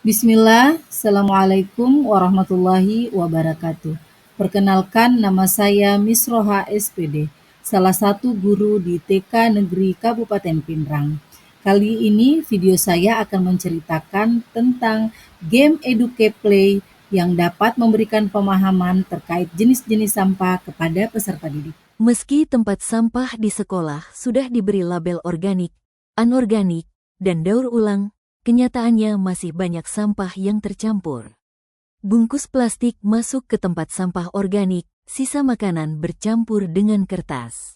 Bismillah, Assalamualaikum warahmatullahi wabarakatuh. Perkenalkan, nama saya Misroha SPD, salah satu guru di TK Negeri Kabupaten Pinrang. Kali ini video saya akan menceritakan tentang game EduCaPlay yang dapat memberikan pemahaman terkait jenis-jenis sampah kepada peserta didik. Meski tempat sampah di sekolah sudah diberi label organik, anorganik, dan daur ulang, kenyataannya masih banyak sampah yang tercampur. Bungkus plastik masuk ke tempat sampah organik, sisa makanan bercampur dengan kertas.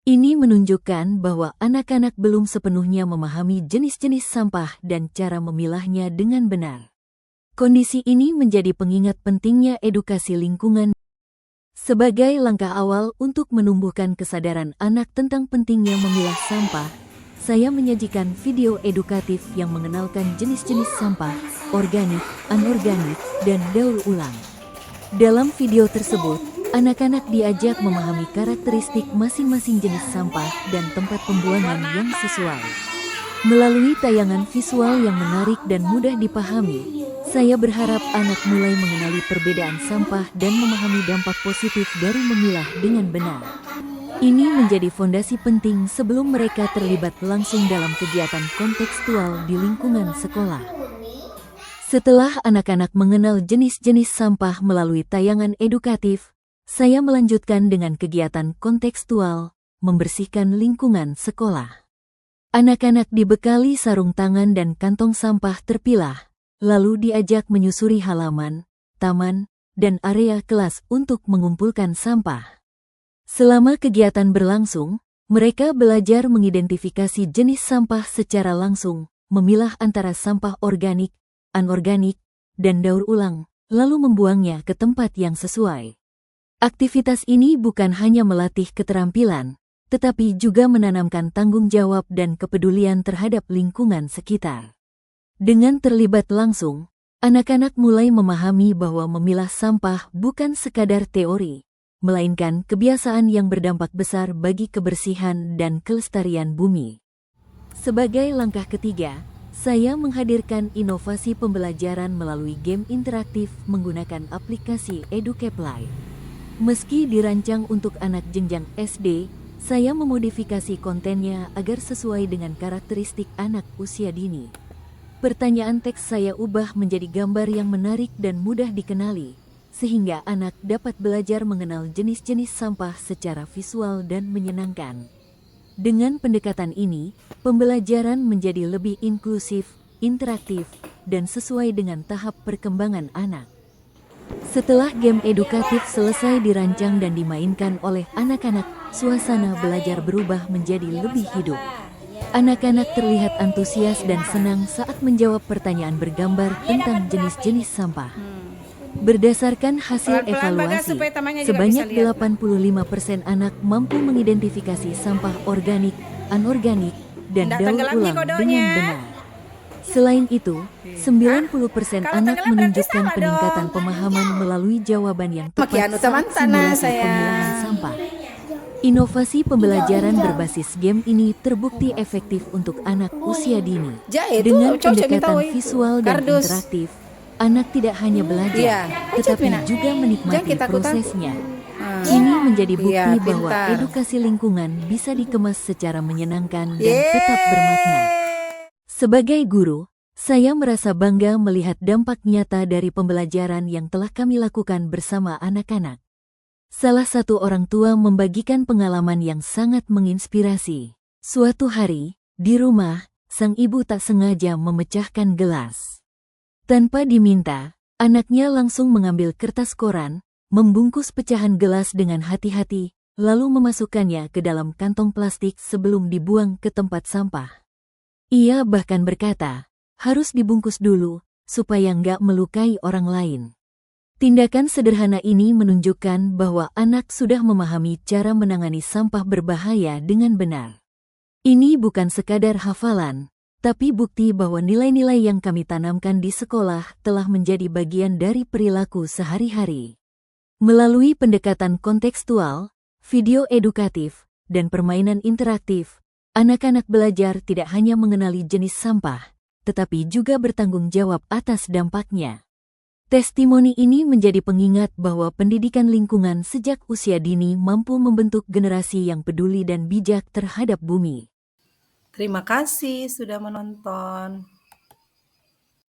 Ini menunjukkan bahwa anak-anak belum sepenuhnya memahami jenis-jenis sampah dan cara memilahnya dengan benar. Kondisi ini menjadi pengingat pentingnya edukasi lingkungan. Sebagai langkah awal untuk menumbuhkan kesadaran anak tentang pentingnya memilah sampah, saya menyajikan video edukatif yang mengenalkan jenis-jenis sampah, organik, anorganik, dan daur ulang. Dalam video tersebut, anak-anak diajak memahami karakteristik masing-masing jenis sampah dan tempat pembuangan yang sesuai. Melalui tayangan visual yang menarik dan mudah dipahami, saya berharap anak mulai mengenali perbedaan sampah dan memahami dampak positif dari memilah dengan benar. Ini menjadi fondasi penting sebelum mereka terlibat langsung dalam kegiatan kontekstual di lingkungan sekolah. Setelah anak-anak mengenal jenis-jenis sampah melalui tayangan edukatif, saya melanjutkan dengan kegiatan kontekstual, membersihkan lingkungan sekolah. Anak-anak dibekali sarung tangan dan kantong sampah terpilah, lalu diajak menyusuri halaman, taman, dan area kelas untuk mengumpulkan sampah. Selama kegiatan berlangsung, mereka belajar mengidentifikasi jenis sampah secara langsung, memilah antara sampah organik, anorganik, dan daur ulang, lalu membuangnya ke tempat yang sesuai. Aktivitas ini bukan hanya melatih keterampilan, tetapi juga menanamkan tanggung jawab dan kepedulian terhadap lingkungan sekitar. Dengan terlibat langsung, anak-anak mulai memahami bahwa memilah sampah bukan sekadar teori, melainkan kebiasaan yang berdampak besar bagi kebersihan dan kelestarian bumi. Sebagai langkah ketiga, saya menghadirkan inovasi pembelajaran melalui game interaktif menggunakan aplikasi EduCaPlay. Meski dirancang untuk anak jenjang SD, saya memodifikasi kontennya agar sesuai dengan karakteristik anak usia dini. Pertanyaan teks saya ubah menjadi gambar yang menarik dan mudah dikenali, sehingga anak dapat belajar mengenal jenis-jenis sampah secara visual dan menyenangkan. Dengan pendekatan ini, pembelajaran menjadi lebih inklusif, interaktif, dan sesuai dengan tahap perkembangan anak. Setelah game edukatif selesai dirancang dan dimainkan oleh anak-anak, suasana belajar berubah menjadi lebih hidup. Anak-anak terlihat antusias dan senang saat menjawab pertanyaan bergambar tentang jenis-jenis sampah. Berdasarkan hasil evaluasi, sebanyak 85% anak mampu mengidentifikasi sampah organik, anorganik, dan daur ulang dengan benar. Selain itu, 90% anak menunjukkan peningkatan pemahaman melalui jawaban yang tepat saat simulasi pemilahan sampah. Inovasi pembelajaran berbasis game ini terbukti efektif untuk anak usia dini. Dengan pendekatan visual dan interaktif, anak tidak hanya belajar, tetapi juga menikmati prosesnya. Ini menjadi bukti bahwa edukasi lingkungan bisa dikemas secara menyenangkan dan tetap bermakna. Sebagai guru, saya merasa bangga melihat dampak nyata dari pembelajaran yang telah kami lakukan bersama anak-anak. Salah satu orang tua membagikan pengalaman yang sangat menginspirasi. Suatu hari, di rumah, sang ibu tak sengaja memecahkan gelas. Tanpa diminta, anaknya langsung mengambil kertas koran, membungkus pecahan gelas dengan hati-hati, lalu memasukkannya ke dalam kantong plastik sebelum dibuang ke tempat sampah. Ia bahkan berkata, harus dibungkus dulu, supaya nggak melukai orang lain. Tindakan sederhana ini menunjukkan bahwa anak sudah memahami cara menangani sampah berbahaya dengan benar. Ini bukan sekadar hafalan, tapi bukti bahwa nilai-nilai yang kami tanamkan di sekolah telah menjadi bagian dari perilaku sehari-hari. Melalui pendekatan kontekstual, video edukatif, dan permainan interaktif, anak-anak belajar tidak hanya mengenali jenis sampah, tetapi juga bertanggung jawab atas dampaknya. Testimoni ini menjadi pengingat bahwa pendidikan lingkungan sejak usia dini mampu membentuk generasi yang peduli dan bijak terhadap bumi. Terima kasih sudah menonton.